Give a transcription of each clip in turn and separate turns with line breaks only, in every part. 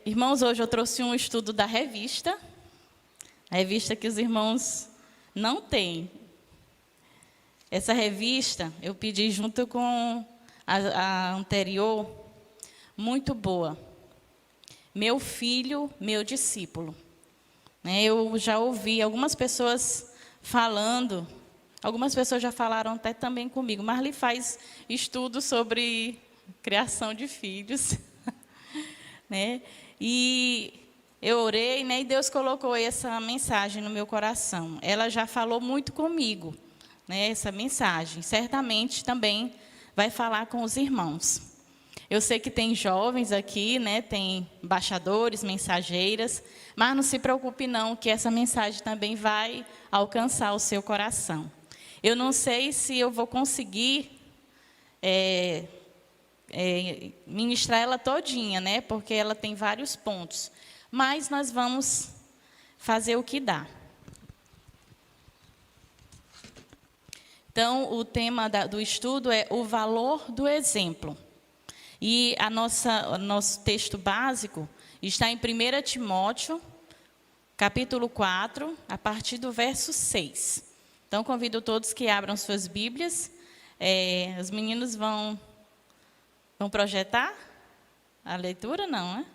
Irmãos, hoje eu trouxe um estudo da revista, a revista que os irmãos não têm. Essa revista eu pedi junto com a anterior, muito boa. Meu filho, meu discípulo. Eu já ouvi algumas pessoas falando, algumas pessoas já falaram até também comigo. Marli faz estudo sobre criação de filhos. E eu orei, e Deus colocou essa mensagem no meu coração. Ela já falou muito comigo, essa mensagem. Certamente também vai falar com os irmãos. Eu sei que tem jovens aqui, tem embaixadores, mensageiras, mas não se preocupe não, que essa mensagem também vai alcançar o seu coração. Eu não sei se eu vou conseguir ministrar ela todinha, porque ela tem vários pontos, mas nós vamos fazer o que dá. Então, o tema do estudo é o valor do exemplo. E o nosso texto básico está em 1 Timóteo, capítulo 4, a partir do verso 6. Então, convido todos que abram suas Bíblias. Os meninos vão projetar a leitura? Não, né?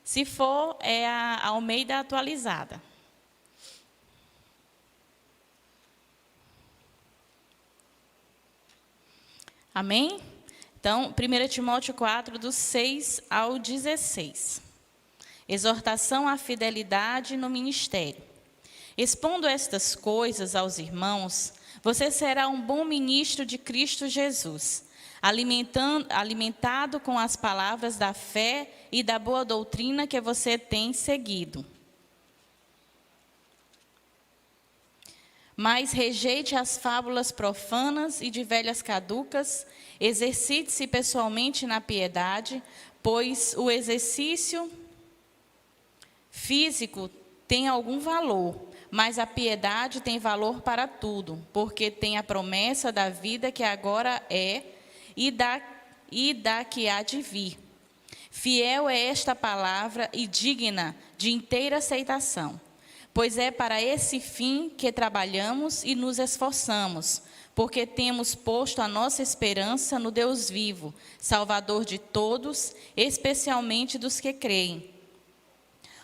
Se for, é a Almeida atualizada. Amém? Então, 1 Timóteo 4, do 6 ao 16. Exortação à fidelidade no ministério. Expondo estas coisas aos irmãos, você será um bom ministro de Cristo Jesus, alimentado com as palavras da fé e da boa doutrina que você tem seguido. Mas rejeite as fábulas profanas e de velhas caducas, exercite-se pessoalmente na piedade, pois o exercício físico tem algum valor, mas a piedade tem valor para tudo, porque tem a promessa da vida que agora é e da que há de vir. Fiel é esta palavra e digna de inteira aceitação. Pois é para esse fim que trabalhamos e nos esforçamos, porque temos posto a nossa esperança no Deus vivo, Salvador de todos, especialmente dos que creem.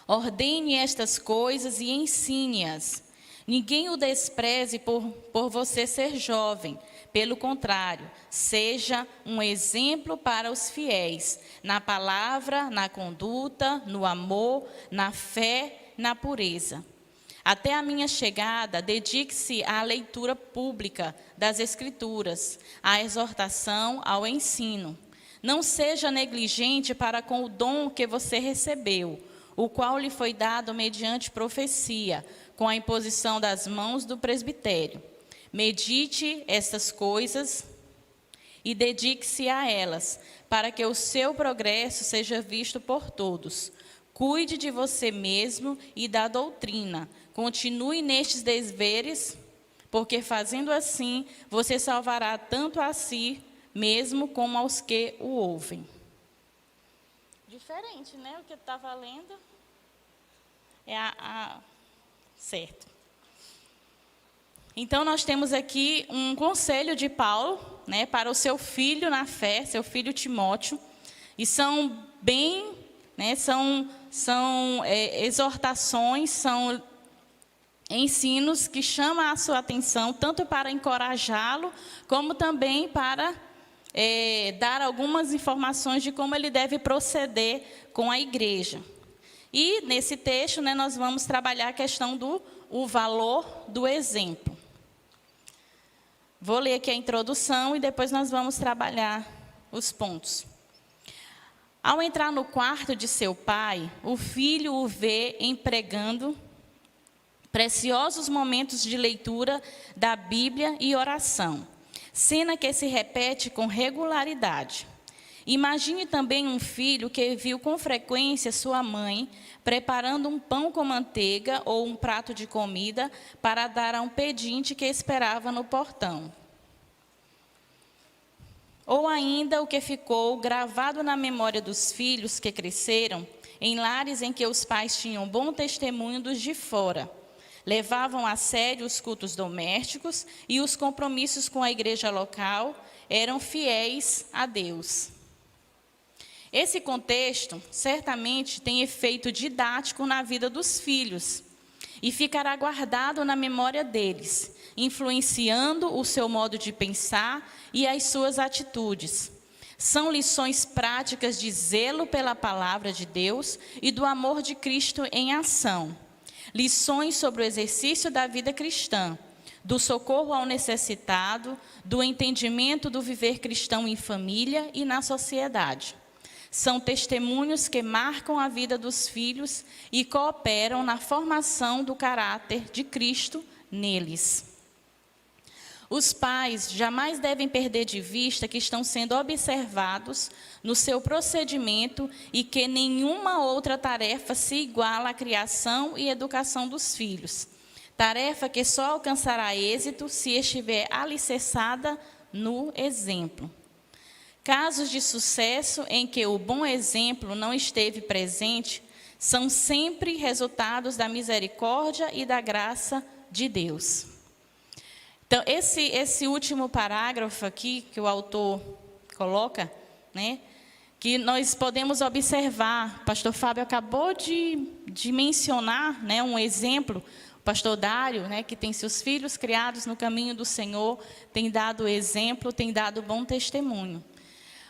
Ordene estas coisas e ensine-as. Ninguém o despreze por você ser jovem. Pelo contrário, seja um exemplo para os fiéis, na palavra, na conduta, no amor, na fé, na pureza. Até a minha chegada, dedique-se à leitura pública das Escrituras, à exortação, ao ensino. Não seja negligente para com o dom que você recebeu, o qual lhe foi dado mediante profecia, com a imposição das mãos do presbitério. Medite estas coisas e dedique-se a elas, para que o seu progresso seja visto por todos. Cuide de você mesmo e da doutrina. Continue nestes deveres, porque fazendo assim, você salvará tanto a si mesmo como aos que o ouvem. Diferente, o que está valendo é certo. Então, nós temos aqui um conselho de Paulo, para o seu filho na fé, seu filho Timóteo, e são bem, são exortações, são ensinos que chamam a sua atenção, tanto para encorajá-lo, como também para dar algumas informações de como ele deve proceder com a igreja. E, nesse texto, nós vamos trabalhar a questão do valor do exemplo. Vou ler aqui a introdução e depois nós vamos trabalhar os pontos. Ao entrar no quarto de seu pai, o filho o vê empregando preciosos momentos de leitura da Bíblia e oração, cena que se repete com regularidade. Imagine também um filho que viu com frequência sua mãe preparando um pão com manteiga ou um prato de comida para dar a um pedinte que esperava no portão. Ou ainda o que ficou gravado na memória dos filhos que cresceram em lares em que os pais tinham bom testemunho dos de fora, levavam a sério os cultos domésticos e os compromissos com a igreja local, eram fiéis a Deus. Esse contexto certamente tem efeito didático na vida dos filhos e ficará guardado na memória deles, influenciando o seu modo de pensar e as suas atitudes. São lições práticas de zelo pela palavra de Deus e do amor de Cristo em ação. Lições sobre o exercício da vida cristã, do socorro ao necessitado, do entendimento do viver cristão em família e na sociedade. São testemunhos que marcam a vida dos filhos e cooperam na formação do caráter de Cristo neles. Os pais jamais devem perder de vista que estão sendo observados no seu procedimento e que nenhuma outra tarefa se iguala à criação e educação dos filhos. Tarefa que só alcançará êxito se estiver alicerçada no exemplo. Casos de sucesso em que o bom exemplo não esteve presente são sempre resultados da misericórdia e da graça de Deus. Então, esse último parágrafo aqui que o autor coloca, né, que nós podemos observar, o pastor Fábio acabou de mencionar, né, um exemplo, o pastor Dário, né, que tem seus filhos criados no caminho do Senhor, tem dado exemplo, tem dado bom testemunho.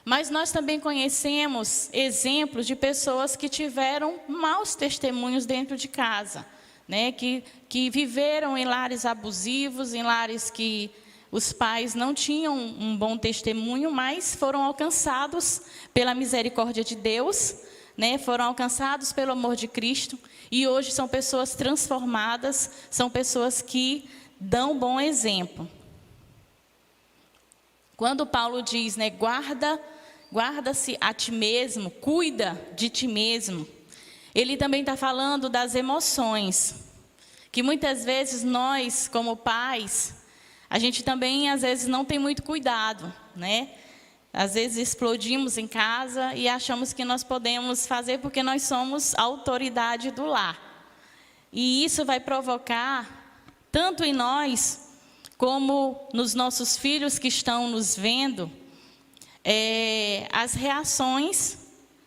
Mas nós também conhecemos exemplos de pessoas que tiveram maus testemunhos dentro de casa, né? Que viveram em lares abusivos, em lares que os pais não tinham um bom testemunho, mas foram alcançados pela misericórdia de Deus, né? Foram alcançados pelo amor de Cristo, e hoje são pessoas transformadas, são pessoas que dão bom exemplo. Quando Paulo diz, né, guarda-se a ti mesmo, cuida de ti mesmo, ele também está falando das emoções, que muitas vezes nós, como pais, a gente também, às vezes, não tem muito cuidado, né? Às vezes explodimos em casa e achamos que nós podemos fazer porque nós somos a autoridade do lar. E isso vai provocar, tanto em nós, como nos nossos filhos que estão nos vendo, as reações,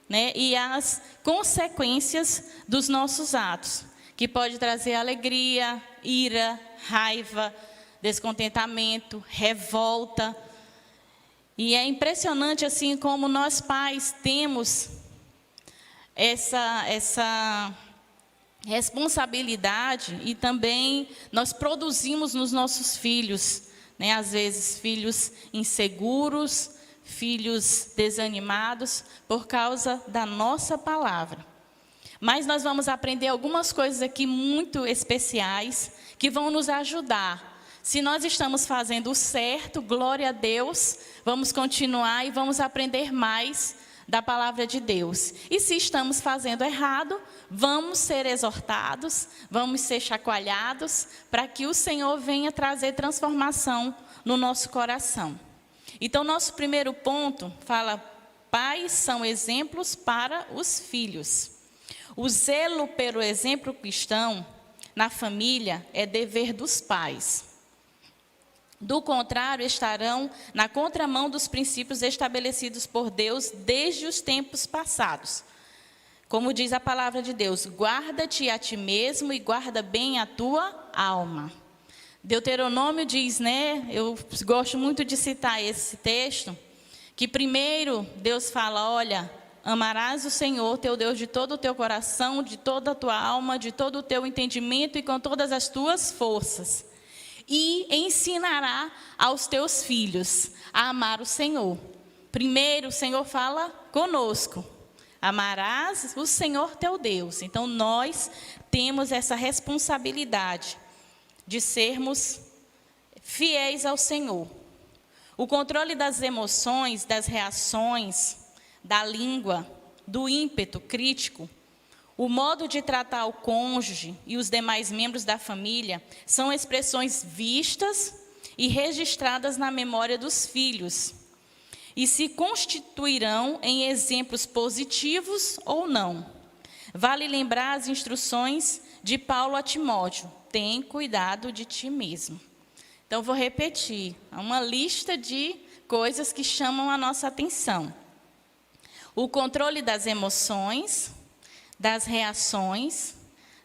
né, e as consequências dos nossos atos, que pode trazer alegria, ira, raiva, descontentamento, revolta. E é impressionante assim como nós pais temos essa responsabilidade e também nós produzimos nos nossos filhos, né, às vezes filhos inseguros, filhos desanimados por causa da nossa palavra. Mas nós vamos aprender algumas coisas aqui muito especiais que vão nos ajudar. Se nós estamos fazendo o certo, glória a Deus, vamos continuar e vamos aprender mais da palavra de Deus. E se estamos fazendo errado, vamos ser exortados, vamos ser chacoalhados, para que o Senhor venha trazer transformação no nosso coração. Então, nosso primeiro ponto fala, pais são exemplos para os filhos. O zelo pelo exemplo cristão na família é dever dos pais. Do contrário, estarão na contramão dos princípios estabelecidos por Deus desde os tempos passados. Como diz a palavra de Deus, guarda-te a ti mesmo e guarda bem a tua alma. Deuteronômio diz, né, eu gosto muito de citar esse texto, que primeiro Deus fala, olha, amarás o Senhor teu Deus de todo o teu coração, de toda a tua alma, de todo o teu entendimento e com todas as tuas forças. E ensinará aos teus filhos a amar o Senhor. Primeiro o Senhor fala conosco, amarás o Senhor teu Deus. Então nós temos essa responsabilidade de sermos fiéis ao Senhor. O controle das emoções, das reações, da língua, do ímpeto crítico, o modo de tratar o cônjuge e os demais membros da família são expressões vistas e registradas na memória dos filhos. e se constituirão em exemplos positivos ou não. Vale lembrar as instruções de Paulo a Timóteo: tem cuidado de ti mesmo. Então, vou repetir, há uma lista de coisas que chamam a nossa atenção. O controle das emoções, das reações,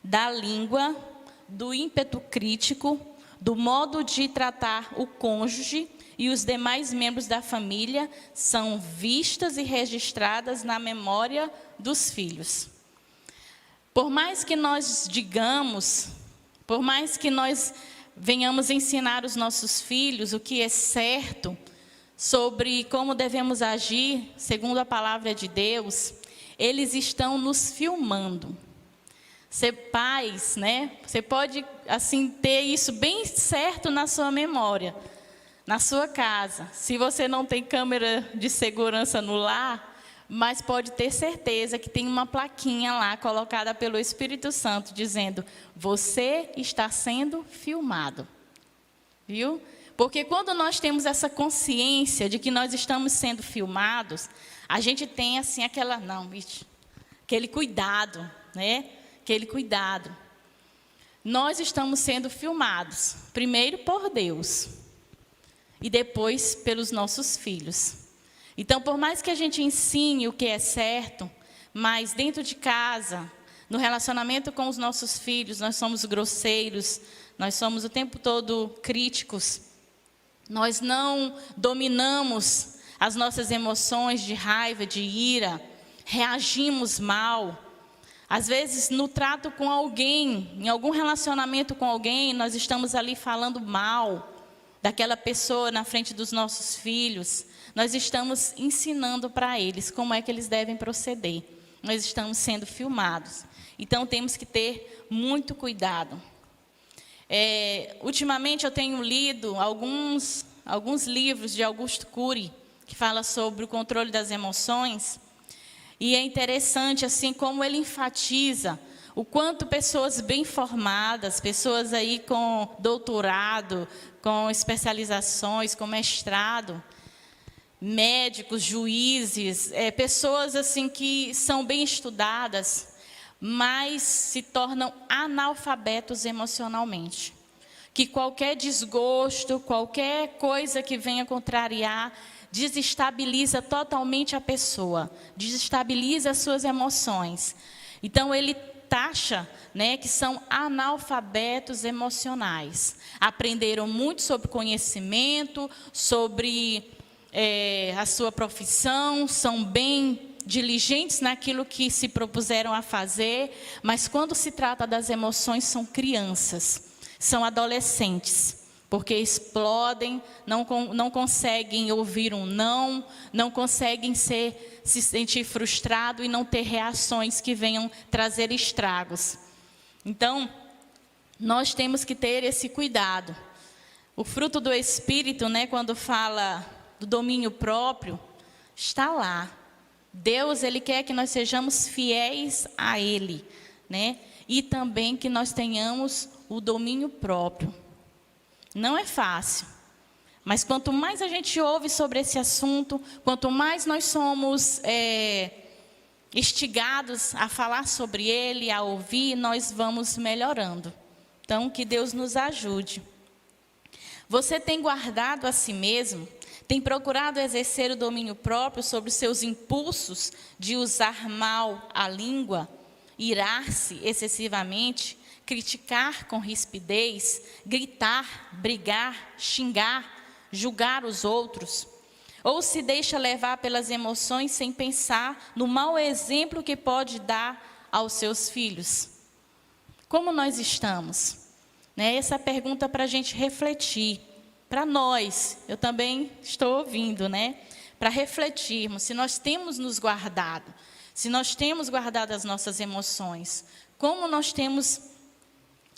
da língua, do ímpeto crítico, do modo de tratar o cônjuge e os demais membros da família são vistas e registradas na memória dos filhos. Por mais que nós digamos, por mais que nós venhamos ensinar os nossos filhos o que é certo sobre como devemos agir, segundo a palavra de Deus, eles estão nos filmando. Ser pais, né? Você pode, assim, ter isso bem certo na sua memória, na sua casa. Se você não tem câmera de segurança no lar, mas pode ter certeza que tem uma plaquinha lá colocada pelo Espírito Santo dizendo: você está sendo filmado. Viu? Porque quando nós temos essa consciência de que nós estamos sendo filmados, a gente tem assim aquele cuidado, né? Aquele cuidado. Nós estamos sendo filmados, primeiro por Deus e depois pelos nossos filhos. Então, por mais que a gente ensine o que é certo, mas dentro de casa, no relacionamento com os nossos filhos, nós somos grosseiros, nós somos o tempo todo críticos, nós não dominamos as nossas emoções de raiva, de ira, reagimos mal. Às vezes, no trato com alguém, em algum relacionamento com alguém, nós estamos ali falando mal daquela pessoa na frente dos nossos filhos. Nós estamos ensinando para eles como é que eles devem proceder. Nós estamos sendo filmados. Então, temos que ter muito cuidado. Ultimamente, eu tenho lido alguns livros de Augusto Cury, que fala sobre o controle das emoções. E é interessante, assim, como ele enfatiza o quanto pessoas bem formadas, pessoas aí com doutorado, com especializações, com mestrado, médicos, juízes, pessoas assim que são bem estudadas, mas se tornam analfabetos emocionalmente. Que qualquer desgosto, qualquer coisa que venha contrariar, desestabiliza totalmente a pessoa, desestabiliza as suas emoções. Então, ele taxa, né, que são analfabetos emocionais. Aprenderam muito sobre conhecimento, sobre a sua profissão, são bem diligentes naquilo que se propuseram a fazer, mas quando se trata das emoções, são crianças, são adolescentes. Porque explodem, não conseguem ouvir um não conseguem se sentir frustrado e não ter reações que venham trazer estragos. Então, nós temos que ter esse cuidado. O fruto do Espírito, né, quando fala do domínio próprio, está lá. Deus, Ele quer que nós sejamos fiéis a Ele, né? E também que nós tenhamos o domínio próprio. Não é fácil, mas quanto mais a gente ouve sobre esse assunto, quanto mais nós somos instigados a falar sobre ele, a ouvir, nós vamos melhorando. Então, que Deus nos ajude. Você tem guardado a si mesmo? Tem procurado exercer o domínio próprio sobre os seus impulsos de usar mal a língua, irar-se excessivamente, criticar com rispidez, gritar, brigar, xingar, julgar os outros? Ou se deixa levar pelas emoções sem pensar no mau exemplo que pode dar aos seus filhos? Como nós estamos? Né? Essa pergunta para a gente refletir. Para nós, eu também estou ouvindo, né? Para refletirmos se nós temos nos guardado, se nós temos guardado as nossas emoções, como nós temos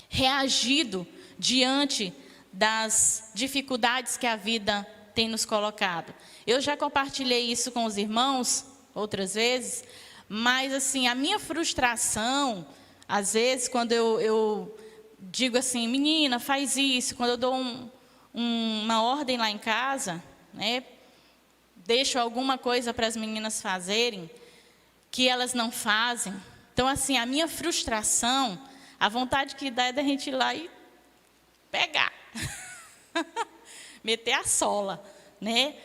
reagido diante das dificuldades que a vida tem nos colocado. Eu já compartilhei isso com os irmãos outras vezes, mas assim, a minha frustração, às vezes, quando eu digo assim, menina, faz isso, quando eu dou uma ordem lá em casa, né, deixo alguma coisa para as meninas fazerem, que elas não fazem. Então, assim, a minha frustração, a vontade que dá é da gente ir lá e pegar, meter a sola, né?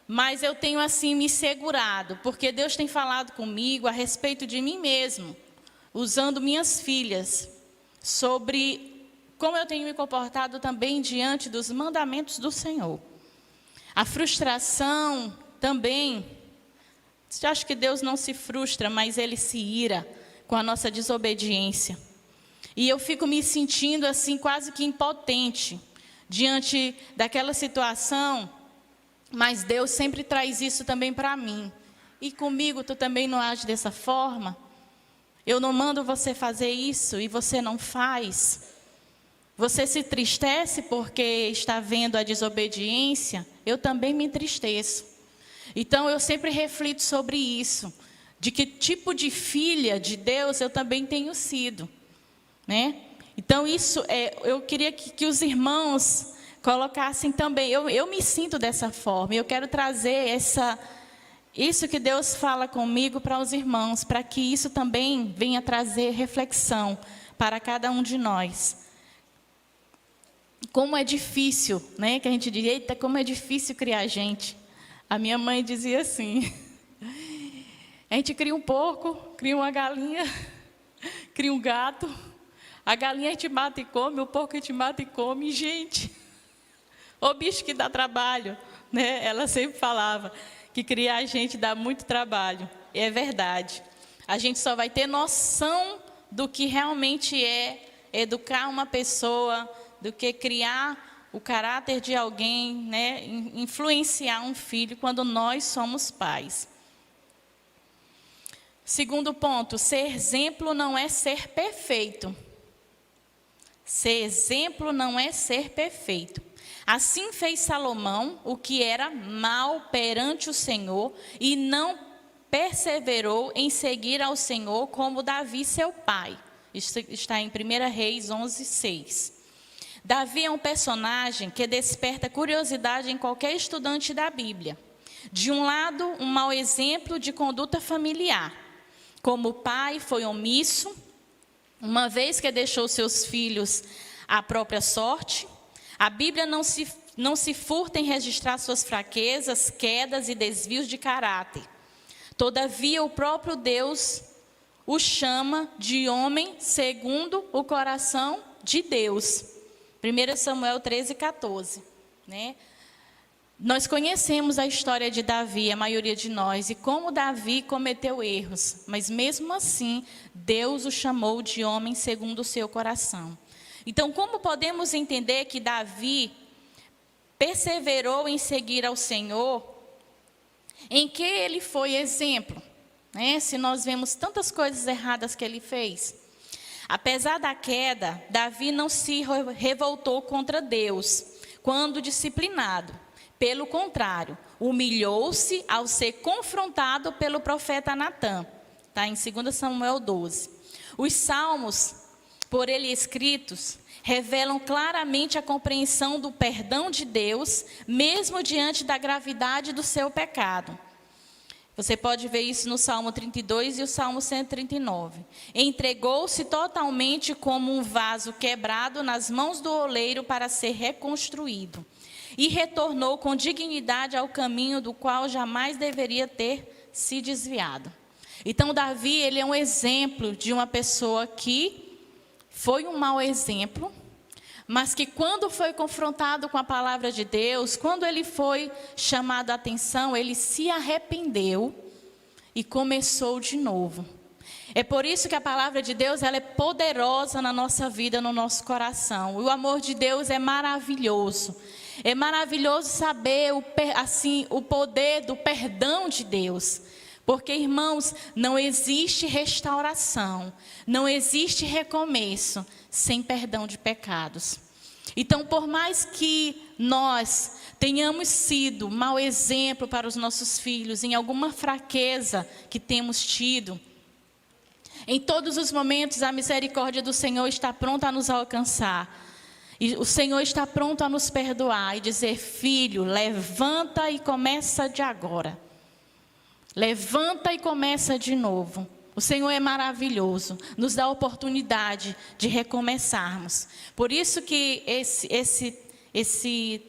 Mas eu tenho, assim, me segurado, porque Deus tem falado comigo a respeito de mim mesmo, usando minhas filhas, sobre como eu tenho me comportado também diante dos mandamentos do Senhor. A frustração também, eu acho que Deus não se frustra, mas Ele se ira com a nossa desobediência. E eu fico me sentindo assim, quase que impotente, diante daquela situação, mas Deus sempre traz isso também para mim. E comigo, tu também não age dessa forma? Eu não mando você fazer isso e você não faz? Você se entristece porque está vendo a desobediência? Eu também me entristeço. Então, eu sempre reflito sobre isso, de que tipo de filha de Deus eu também tenho sido, né? Então, eu queria que os irmãos colocassem também, eu me sinto dessa forma, eu quero trazer isso que Deus fala comigo para os irmãos, para que isso também venha trazer reflexão para cada um de nós. Como é difícil, né? Que a gente diz, eita, como é difícil criar gente. A minha mãe dizia assim, a gente cria um porco, cria uma galinha, cria um gato, a galinha a gente mata e come, o porco a gente mata e come, gente, o bicho que dá trabalho, né? Ela sempre falava que criar gente dá muito trabalho, e é verdade. A gente só vai ter noção do que realmente é educar uma pessoa, do que criar o caráter de alguém, né? Influenciar um filho quando nós somos pais. Segundo ponto, ser exemplo não é ser perfeito. Ser exemplo não é ser perfeito. Assim fez Salomão o que era mal perante o Senhor e não perseverou em seguir ao Senhor como Davi, seu pai. Isso está em 1 Reis 11:6. Davi é um personagem que desperta curiosidade em qualquer estudante da Bíblia. De um lado, um mau exemplo de conduta familiar. Como pai, foi omisso, uma vez que deixou seus filhos à própria sorte. A Bíblia não se furta em registrar suas fraquezas, quedas e desvios de caráter. Todavia, o próprio Deus o chama de homem segundo o coração de Deus. 1 Samuel 13:14, né? Nós conhecemos a história de Davi, a maioria de nós, e como Davi cometeu erros, mas mesmo assim, Deus o chamou de homem segundo o seu coração. Então, como podemos entender que Davi perseverou em seguir ao Senhor, em que ele foi exemplo, né? Se nós vemos tantas coisas erradas que ele fez. Apesar da queda, Davi não se revoltou contra Deus quando disciplinado. Pelo contrário, humilhou-se ao ser confrontado pelo profeta Natã. Está em 2 Samuel 12. Os salmos, por ele escritos, revelam claramente a compreensão do perdão de Deus, mesmo diante da gravidade do seu pecado. Você pode ver isso no Salmo 32 e o Salmo 139. Entregou-se totalmente como um vaso quebrado nas mãos do oleiro para ser reconstruído. E retornou com dignidade ao caminho do qual jamais deveria ter se desviado. Então, Davi, ele é um exemplo de uma pessoa que foi um mau exemplo, mas que quando foi confrontado com a palavra de Deus, quando ele foi chamado a atenção, ele se arrependeu e começou de novo. É por isso que a palavra de Deus, ela é poderosa na nossa vida, no nosso coração. O amor de Deus é maravilhoso. É maravilhoso saber o poder do perdão de Deus. Porque, irmãos, não existe restauração, não existe recomeço sem perdão de pecados. Então, por mais que nós tenhamos sido mau exemplo para os nossos filhos em alguma fraqueza que temos tido, em todos os momentos a misericórdia do Senhor está pronta a nos alcançar. E o Senhor está pronto a nos perdoar e dizer: filho, levanta e começa de agora. Levanta e começa de novo. O Senhor é maravilhoso, nos dá a oportunidade de recomeçarmos. Por isso que esse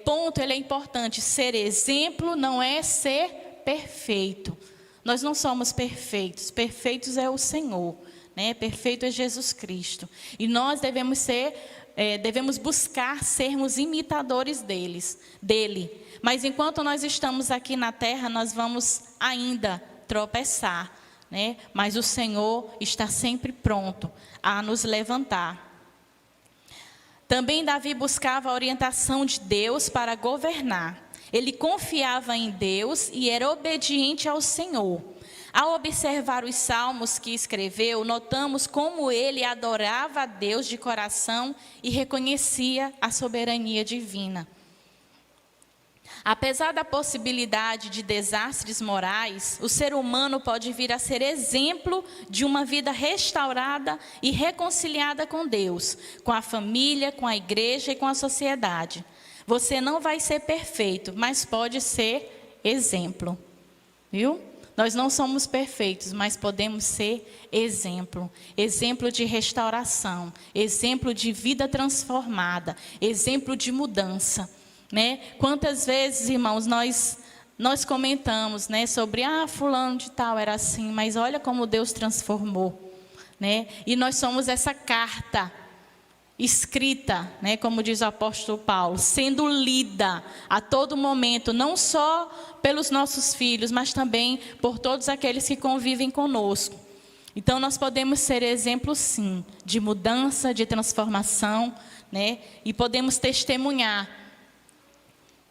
ponto ele é importante. Ser exemplo não é ser perfeito. Nós não somos perfeitos. Perfeitos é o Senhor, né? Perfeito é Jesus Cristo. E nós devemos buscar sermos imitadores dele. Mas enquanto nós estamos aqui na terra, nós vamos ainda tropeçar, né? Mas o Senhor está sempre pronto a nos levantar. Também Davi buscava a orientação de Deus para governar. Ele confiava em Deus e era obediente ao Senhor. Ao observar os salmos que escreveu, notamos como ele adorava a Deus de coração e reconhecia a soberania divina. Apesar da possibilidade de desastres morais, o ser humano pode vir a ser exemplo de uma vida restaurada e reconciliada com Deus, com a família, com a igreja e com a sociedade. Você não vai ser perfeito, mas pode ser exemplo, viu? Nós não somos perfeitos, mas podemos ser exemplo. Exemplo de restauração, exemplo de vida transformada, exemplo de mudança, né? Quantas vezes, irmãos, nós comentamos, né, sobre fulano de tal era assim, mas olha como Deus transformou, né? E nós somos essa carta escrita, né, como diz o apóstolo Paulo, sendo lida a todo momento, não só pelos nossos filhos, mas também por todos aqueles que convivem conosco. Então nós podemos ser exemplo sim, de mudança, de transformação, né? E podemos testemunhar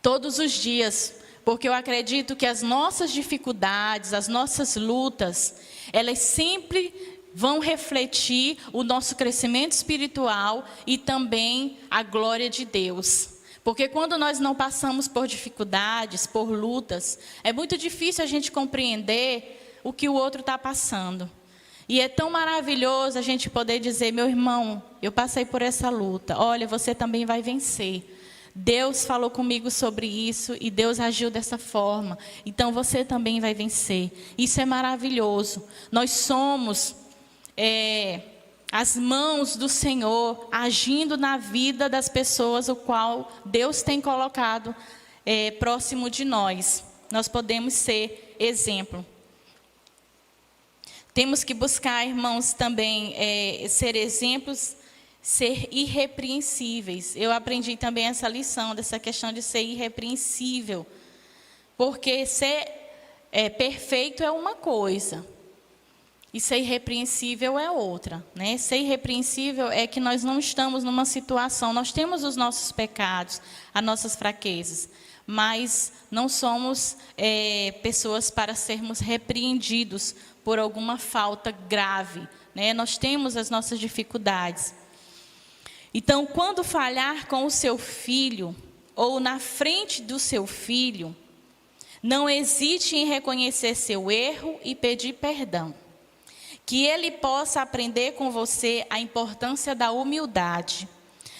todos os dias, porque eu acredito que as nossas dificuldades, as nossas lutas, elas sempre vão refletir o nosso crescimento espiritual e também a glória de Deus. Porque quando nós não passamos por dificuldades, por lutas, é muito difícil a gente compreender o que o outro está passando. E é tão maravilhoso a gente poder dizer: meu irmão, eu passei por essa luta, olha, você também vai vencer. Deus falou comigo sobre isso e Deus agiu dessa forma, então você também vai vencer. Isso é maravilhoso. Nós somos as mãos do Senhor agindo na vida das pessoas o qual Deus tem colocado próximo de nós. Nós podemos ser exemplo. Temos que buscar, irmãos, também ser exemplos, ser irrepreensíveis. Eu aprendi também essa lição, dessa questão de ser irrepreensível. Porque ser perfeito é uma coisa, e ser irrepreensível é outra, né? Ser irrepreensível é que nós não estamos numa situação, nós temos os nossos pecados, as nossas fraquezas, mas não somos pessoas para sermos repreendidos por alguma falta grave, né? Nós temos as nossas dificuldades. Então, quando falhar com o seu filho, ou na frente do seu filho, não hesite em reconhecer seu erro e pedir perdão. Que ele possa aprender com você a importância da humildade,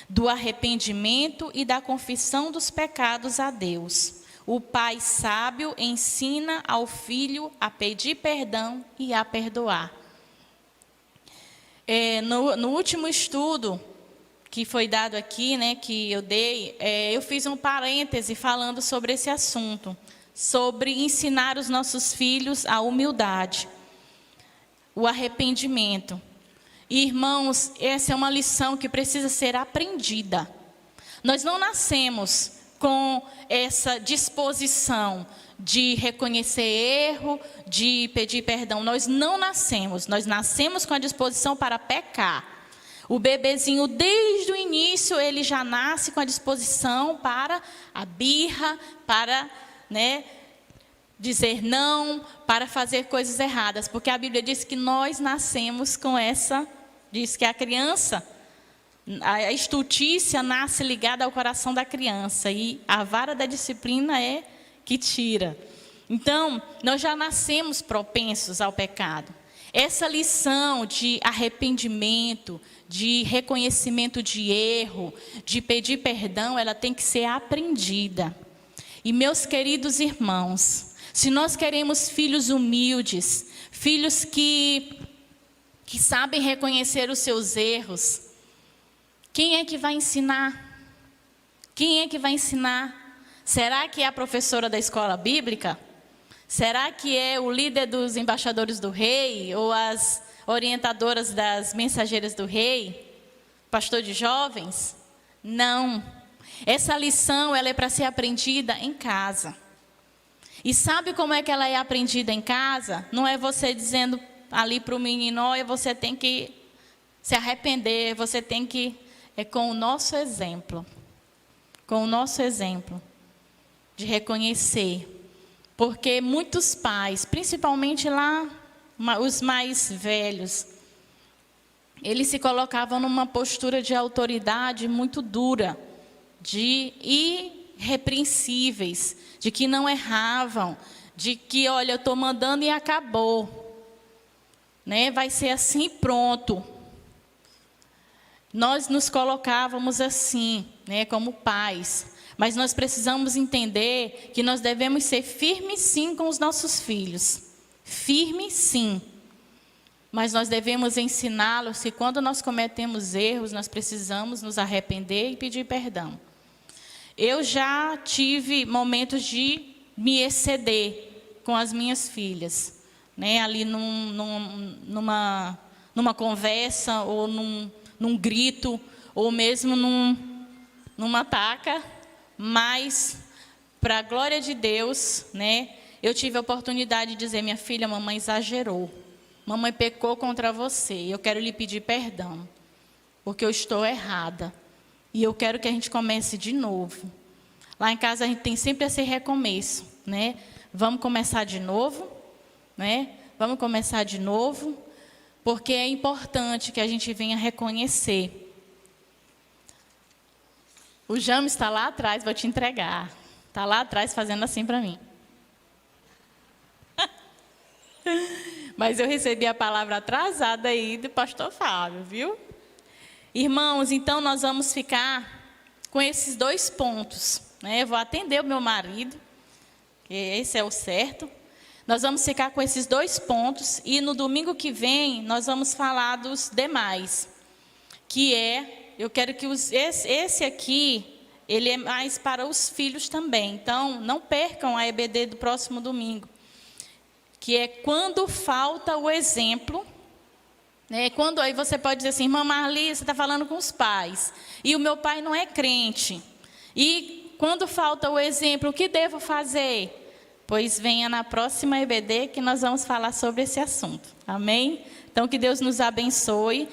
do arrependimento e da confissão dos pecados a Deus. O pai sábio ensina ao filho a pedir perdão e a perdoar. No último estudo que foi dado aqui, né, que eu dei, eu fiz um parêntese falando sobre esse assunto, sobre ensinar os nossos filhos a humildade, o arrependimento. E, irmãos, essa é uma lição que precisa ser aprendida. Nós não nascemos com essa disposição de reconhecer erro, de pedir perdão. Nós não nascemos, nós nascemos com a disposição para pecar. O bebezinho, desde o início, ele já nasce com a disposição para a birra, para, né, dizer não, para fazer coisas erradas. Porque a Bíblia diz que nós nascemos com essa, diz que a criança, a estultícia nasce ligada ao coração da criança. E a vara da disciplina é que tira. Então, nós já nascemos propensos ao pecado. Essa lição de arrependimento, de reconhecimento de erro, de pedir perdão, ela tem que ser aprendida. E meus queridos irmãos, se nós queremos filhos humildes, filhos que sabem reconhecer os seus erros, quem é que vai ensinar? Quem é que vai ensinar? Será que é a professora da escola bíblica? Será que é o líder dos embaixadores do rei? Ou as orientadoras das mensageiras do rei? Pastor de jovens? Não. Essa lição ela é para ser aprendida em casa. E sabe como é que ela é aprendida em casa? Não é você dizendo ali para o menino, olha, você tem que se arrepender, você tem que... É com o nosso exemplo. Com o nosso exemplo. De reconhecer. Porque muitos pais, principalmente lá, os mais velhos, eles se colocavam numa postura de autoridade muito dura, de irrepreensíveis, de que não erravam, de que, olha, eu estou mandando e acabou. Né? Vai ser assim e pronto. Nós nos colocávamos assim, né, como pais. Mas nós precisamos entender que nós devemos ser firmes sim com os nossos filhos. Firmes sim. Mas nós devemos ensiná-los que quando nós cometemos erros, nós precisamos nos arrepender e pedir perdão. Eu já tive momentos de me exceder com as minhas filhas. Né? Ali numa conversa, ou num grito, ou mesmo numa taca. Mas, para a glória de Deus, né, eu tive a oportunidade de dizer, minha filha, mamãe exagerou. Mamãe pecou contra você. Eu quero lhe pedir perdão, porque eu estou errada. E eu quero que a gente comece de novo. Lá em casa a gente tem sempre esse recomeço, né? Vamos começar de novo, né? Vamos começar de novo, porque é importante que a gente venha reconhecer. O James está lá atrás, vou te entregar. Está lá atrás fazendo assim para mim. Mas eu recebi a palavra atrasada aí do pastor Fábio, viu? Irmãos, então nós vamos ficar com esses 2 pontos. Né? Eu vou atender o meu marido, que esse é o certo. Nós vamos ficar com esses 2 pontos e no domingo que vem nós vamos falar dos demais. Que é... Eu quero que esse aqui, ele é mais para os filhos também. Então, não percam a EBD do próximo domingo. Que é quando falta o exemplo. Né? Quando aí você pode dizer assim, irmã Marli, você está falando com os pais. E o meu pai não é crente. E quando falta o exemplo, o que devo fazer? Pois venha na próxima EBD que nós vamos falar sobre esse assunto. Amém? Então, que Deus nos abençoe.